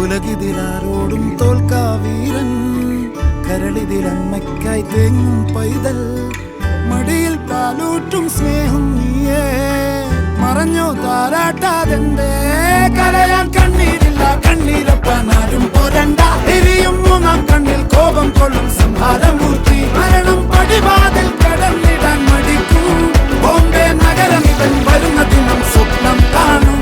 ഉലകിതിലാരോടും തോൽക്കാ വീരൻ കരളിതിലമ്മയ്ക്കായി തേങ്ങും പൈതൽ മടിയിൽ പാലൂറ്റും സ്നേഹം നീയേ മറഞ്ഞോ താരാട്ടാതെന്റെ കരയാൻ കണ്ണീരില്ല കണ്ണീരപ്പാനാരും പോരണ്ട എരിയും മൂന്നാം കണ്ണിൽ കോപം കൊള്ളും സംഹാരമൂർത്തി മരണം പടിവാതിൽ കടന്നിടാൻ മടിക്കും ബോംബെ നഗരം ഇവൻ വരുന്ന ദിനം സ്വപ്നം കാണും